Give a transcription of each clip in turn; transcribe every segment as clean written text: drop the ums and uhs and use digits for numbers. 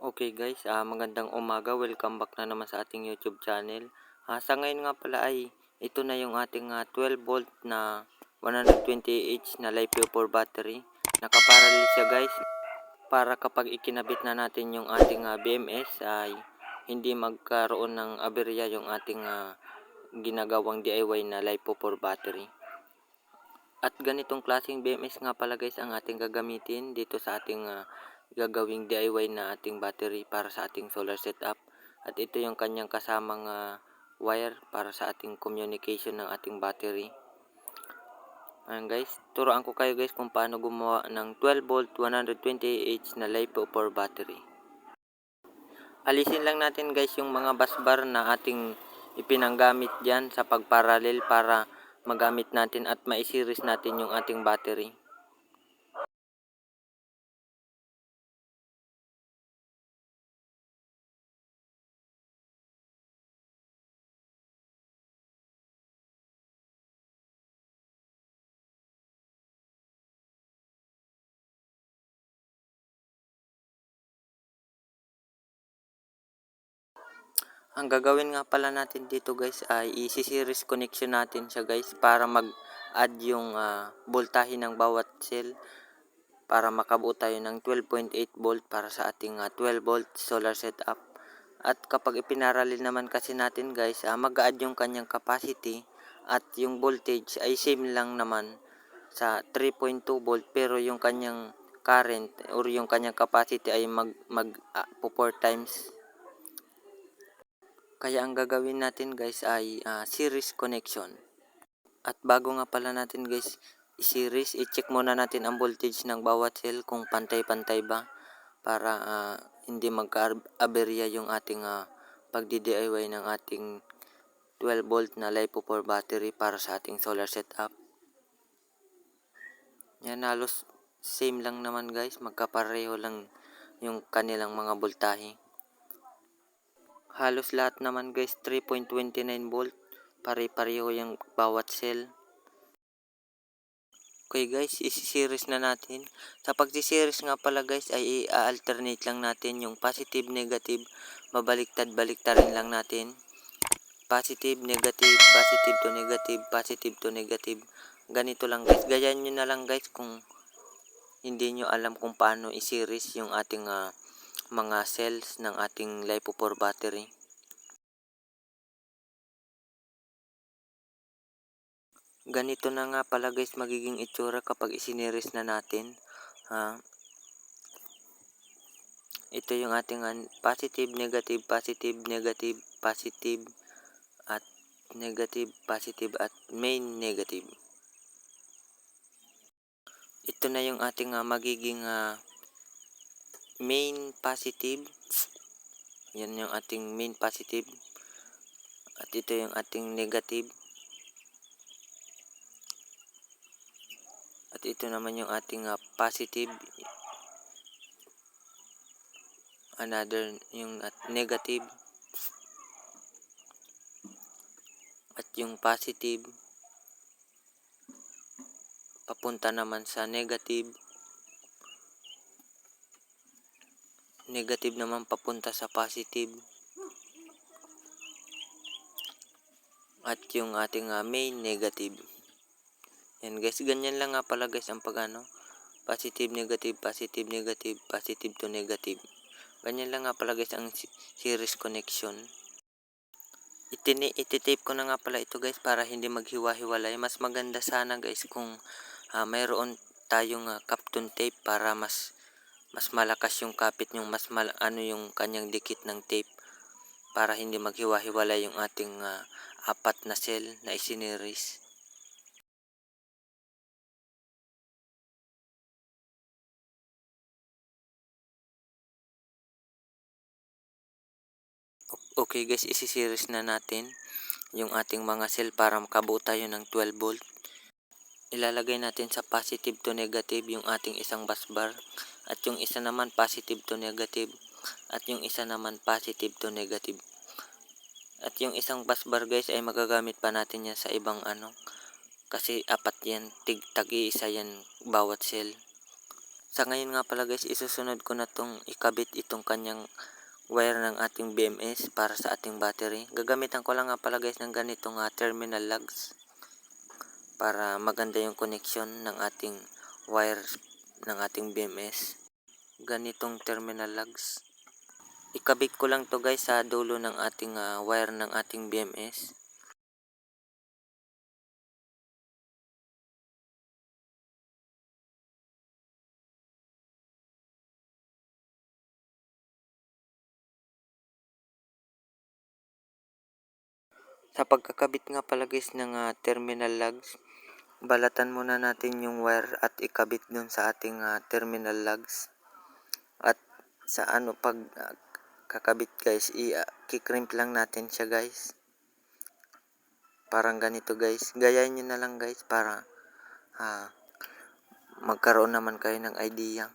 Okay guys, magandang umaga. Welcome back na naman sa ating YouTube channel. Sa ngayon nga pala ay ito na yung ating 12 volt na 120Ah na LiPo4 battery. Nakaparallel siya guys para kapag ikinabit na natin yung ating BMS ay hindi magkaroon ng aberya yung ating ginagawang DIY na LiPo4 battery. At ganitong klaseng BMS nga pala guys ang ating gagamitin dito sa ating gagawing DIY na ating battery para sa ating solar setup. At ito yung kanyang kasamang wire para sa ating communication ng ating battery. Ayan guys, turuan ko kayo guys kung paano gumawa ng 12 volt 120Ah na LiPo4 battery. Alisin lang natin guys yung mga busbar na ating ipinanggamit dyan sa pagparalel para magamit natin at maisiris natin yung ating battery. Ang gagawin nga pala natin dito guys ay i-series connection natin siya guys para mag-add yung voltahe ng bawat cell para makabuo tayo ng 12.8 volt para sa ating 12 volt solar setup. At kapag ipinaralel naman kasi natin guys, mag-add yung kanyang capacity at yung voltage ay same lang naman sa 3.2 volt pero yung kanyang current or yung kanyang capacity ay mag 4 times. Kaya ang gagawin natin guys ay series connection. At bago nga pala natin guys i-series, i-check muna natin ang voltage ng bawat cell kung pantay-pantay ba para hindi magka-aberya yung ating pagdi-DIY ng ating 12 volt na LiPo4 battery para sa ating solar setup. Yan, halos same lang naman guys, magkapareho lang yung kanilang mga voltahe. Halos lahat naman guys 3.29 volt, pare-pareho yung bawat cell. Okay guys, isi-series na natin. Sa pag-series nga pala guys ay i-alternate lang natin yung positive, negative, babaliktad-baliktarin lang natin. Positive, negative, positive to negative, positive to negative. Ganito lang guys, gayan nyo na lang guys kung hindi nyo alam kung paano i-series yung ating mga cells ng ating LiPo4 battery. Ganito na nga pala guys magiging itsura kapag isineries na natin. Ito yung ating positive, negative, positive, negative, positive, at negative, positive, at main negative. Ito na yung ating magiging main positive. Yan yung ating main positive. At ito yung ating negative. At ito naman yung ating positive. Another yung negative. At yung positive papunta naman sa negative. Negative naman papunta sa positive. At yung ating main negative. Yan guys, ganyan lang nga pala guys ang positive, negative, positive, negative, positive to negative. Ganyan lang nga pala guys ang series connection. Ititape ko na nga pala ito guys para hindi maghiwa-hiwalay. Mas maganda sana guys kung mayroon tayong kapton tape para mas malakas yung kapit yung yung kanyang dikit ng tape para hindi maghiwa-hiwalay yung ating apat na cell na isineries. Okay guys, isi-series na natin yung ating mga cell para makabuo tayo ng 12 volt. Ilalagay natin sa positive to negative yung ating isang busbar at yung isa naman positive to negative at yung isa naman positive to negative. At yung isang busbar guys ay magagamit pa natin yan sa ibang kasi apat yan, tag-iisa yan bawat cell. Sa ngayon nga pala guys, isusunod ko na tong ikabit itong kanyang wire ng ating BMS para sa ating battery. Gagamitan ko lang nga pala guys ng ganitong terminal lugs para maganda yung connection ng ating wire ng ating BMS. Ganitong terminal lugs. Ikabit ko lang to guys sa dulo ng ating wire ng ating BMS. Sa pagkakabit nga pala guys ng terminal lugs, balatan muna natin yung wire at ikabit dun sa ating terminal lugs. At sa pag kakabit guys, i-crimp lang natin siya guys. Parang ganito guys. Gayahin nyo na lang guys para magkaroon naman kayo ng idea.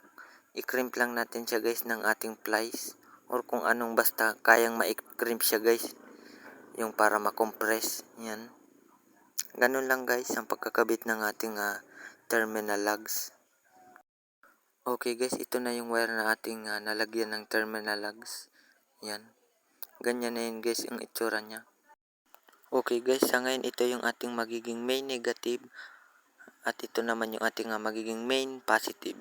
I-crimp lang natin siya guys ng ating plies or kung anong basta kayang ma-crimp siya guys. Yung para makompress. Yan. Ganun lang guys ang pagkakabit ng ating terminal lugs. Okay guys, ito na yung wire na ating nalagyan ng terminal lugs. Yan. Ganyan na yun guys yung itsura niya. Okay guys, sa ngayon ito yung ating magiging main negative at ito naman yung ating magiging main positive.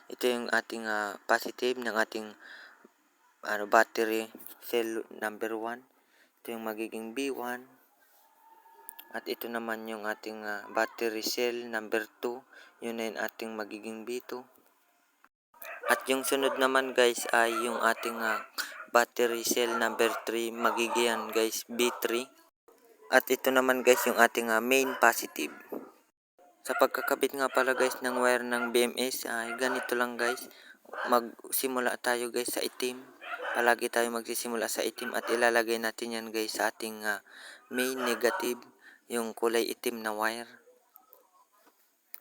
Ito yung ating positive ng ating battery cell number 1. Ito yung magiging B1. At ito naman yung ating battery cell number 2. Yun na yung ating magiging B2. At yung sunod naman guys ay yung ating battery cell number 3. Magiging guys B3. At ito naman guys yung ating main positive. Sa pagkakabit nga pala guys ng wire ng BMS ay ganito lang guys. Magsimula tayo guys sa itim. Palagi tayo magsisimula sa itim at ilalagay natin yan guys sa ating main negative. Yung kulay itim na wire.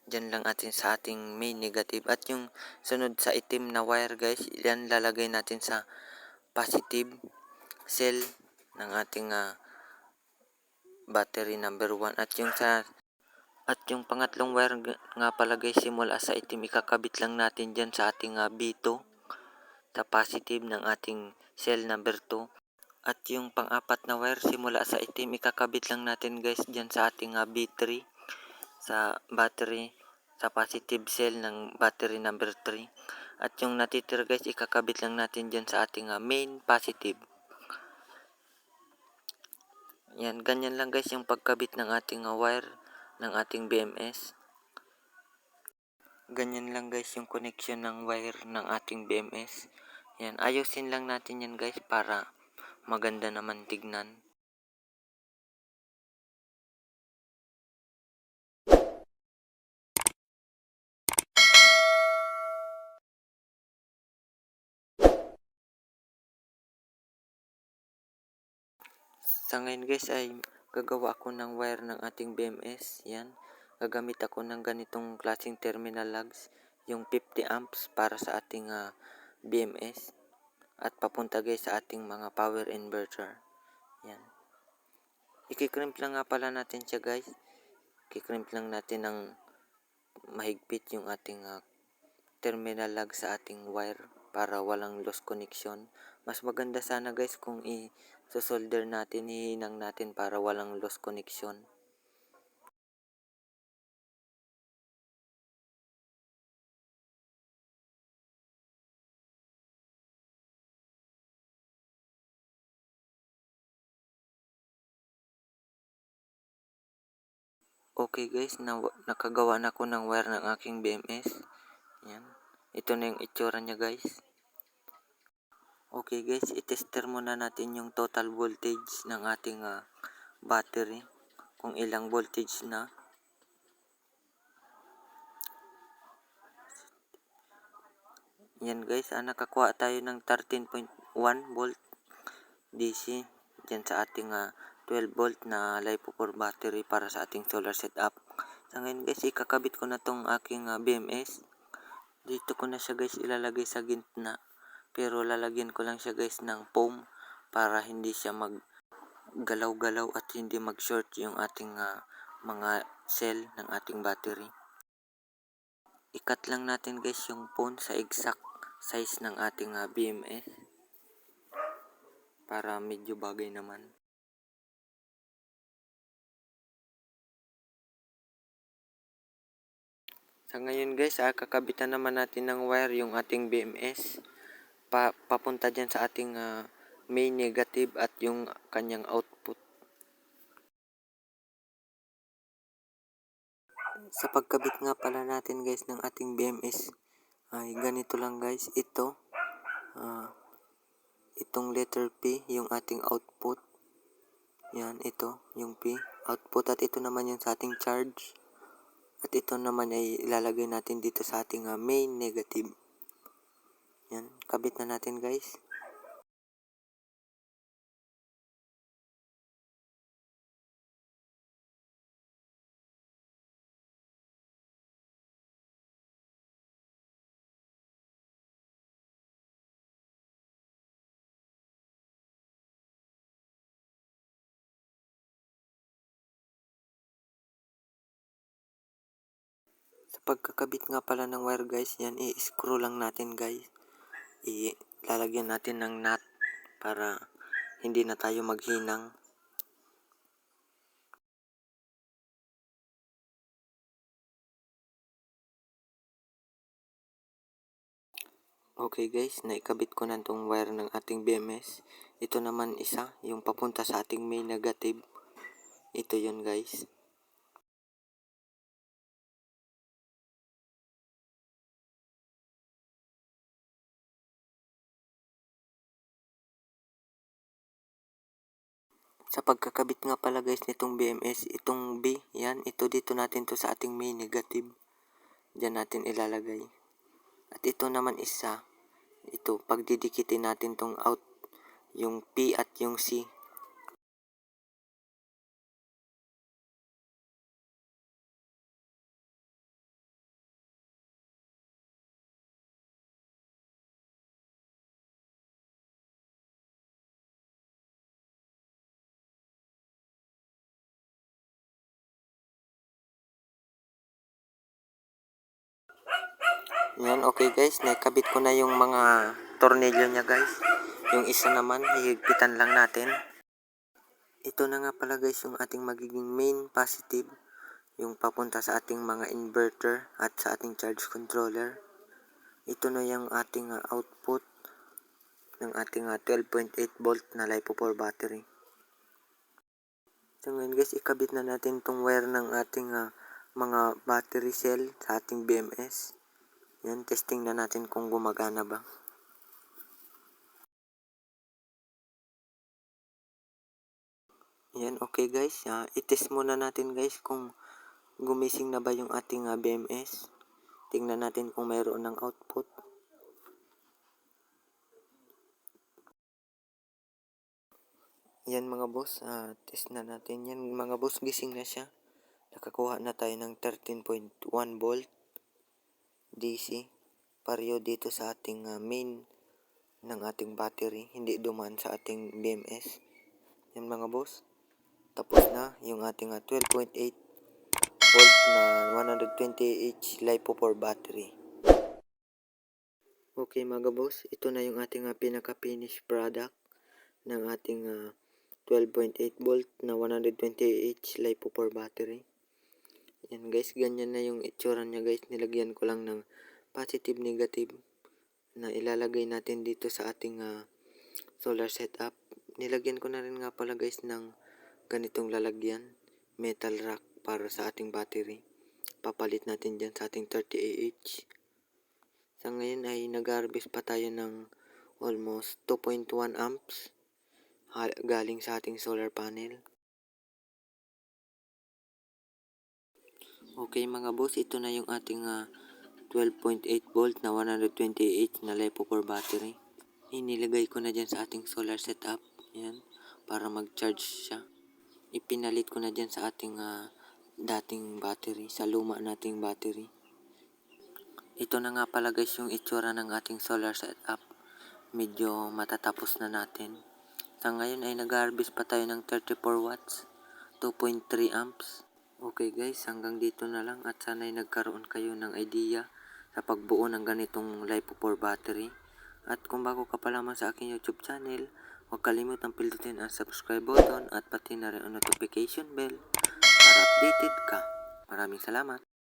Diyan lang atin sa ating main negative. At yung sunod sa itim na wire guys, yan lalagay natin sa positive cell ng ating battery number 1. At yung pangatlong wire nga pala guys, simula sa itim, ikakabit lang natin dyan sa ating B2, sa positive ng ating cell number 2. At yung pang-apat na wire, simula sa itim, ikakabit lang natin guys dyan sa ating B3, sa battery, sa positive cell ng battery number 3. At yung natitira guys, ikakabit lang natin dyan sa ating main positive. Yan, ganyan lang guys yung pagkabit ng ating wire ng ating BMS. Ganyan lang guys yung connection ng wire ng ating BMS. Yan, ayusin lang natin yan guys para maganda naman tignan. Sa ngayon guys ay gagawa ako ng wire ng ating BMS. Yan, gagamit ako ng ganitong klaseng terminal lugs. Yung 50 amps para sa ating BMS. At papunta guys sa ating mga power inverter. Yan. Ikikrimp lang nga pala natin siya guys. Ikikrimp lang natin ng mahigpit yung ating terminal lug sa ating wire para walang loss connection. Mas maganda sana guys kung i-solder natin, hihinang natin para walang loss connection. Okay guys, nakagawa na ako ng wire ng aking BMS. Yan. Ito na yung itsura niya guys. Okay guys, itester muna natin yung total voltage ng ating battery. Kung ilang voltage na. Yan guys, nakakuha tayo ng 13.1 volt DC dyan sa ating 12 volt na LiPo4 battery para sa ating solar setup. Sa ngayon guys, ikakabit ko na tong aking BMS. Dito ko na siya guys ilalagay sa gitna. Pero lalagyan ko lang siya guys ng foam para hindi siya maggalaw-galaw at hindi mag-short yung ating mga cell ng ating battery. ikat lang natin guys yung phone sa exact size ng ating BMS para medyo bagay naman. Sa ngayon guys, kakabitan naman natin ng wire yung ating BMS papunta dyan sa ating main negative at yung kanyang output. Sa pagkabit nga pala natin guys ng ating BMS ay ganito lang guys. Itong letter P yung ating output. Yan, ito yung P output, at ito naman yung sa ating charge. At ito naman ay ilalagay natin dito sa ating main negative. Yan, kabit na natin guys. Sa pagkakabit nga pala ng wire guys, yan i-screw lang natin guys. Ilalagyan natin ng nut para hindi na tayo maghinang. Okay guys, naikabit ko na itong wire ng ating BMS. Ito naman isa, yung papunta sa ating main negative. Ito yun guys. Sa pagkakabit nga pala guys nitong BMS, itong B, yan, ito dito natin to sa ating main negative. Diyan natin ilalagay. At ito naman isa, ito, pagdidikitin natin tong out, yung P at yung C. Yan, okay guys, nakabit ko na yung mga tornilyo niya guys. Yung isa naman, hihigpitan lang natin. Ito na nga pala guys yung ating magiging main positive, yung papunta sa ating mga inverter at sa ating charge controller. Ito na yung ating output ng ating 12.8 volt na LiPo4 battery. So ngayon guys, ikabit na natin itong wire ng ating mga battery cell sa ating BMS. Yan, testing na natin kung gumagana ba. Yan, okay guys. I-test muna natin guys kung gumising na ba yung ating BMS. Tingnan natin kung mayroon ng output. Yan mga boss, test na natin yan. Mga boss, gising na siya. Nakakuha na tayo ng 13.1 volt DC. Pareho dito sa ating main ng ating battery. Hindi dumaan sa ating BMS. Yan mga boss. Tapos na yung ating 12.8 volt na 120H LiPo4 battery. Okay mga boss, ito na yung ating pinaka-finish product ng ating 12.8 volt na 120H LiPo4 battery. Yan guys, ganyan na yung itsura niya guys. Nilagyan ko lang ng positive negative na ilalagay natin dito sa ating solar setup. Nilagyan ko na rin nga pala guys ng ganitong lalagyan, metal rack para sa ating battery. Papalit natin dyan sa ating 30Ah. Sa ngayon ay nag-harvest pa tayo ng almost 2.1 amps galing sa ating solar panel. Okay mga boss, ito na yung ating 12.8 volt na 128 na LiPo4 battery. Inilagay ko na dyan sa ating solar setup. Yan, para mag-charge siya. Ipinalit ko na dyan sa ating dating battery, sa luma nating battery. Ito na nga pala guys yung itsura ng ating solar setup. Medyo matatapos na natin. Sa ngayon ay nag-harvest pa tayo ng 34 watts, 2.3 amps. Okay guys, hanggang dito na lang at sana'y nagkaroon kayo ng idea sa pagbuo ng ganitong LiPo4 battery. At kung bago ka pa lamang sa aking YouTube channel, huwag kalimutang pindutin ang subscribe button at pati na rin ang notification bell para updated ka. Maraming salamat.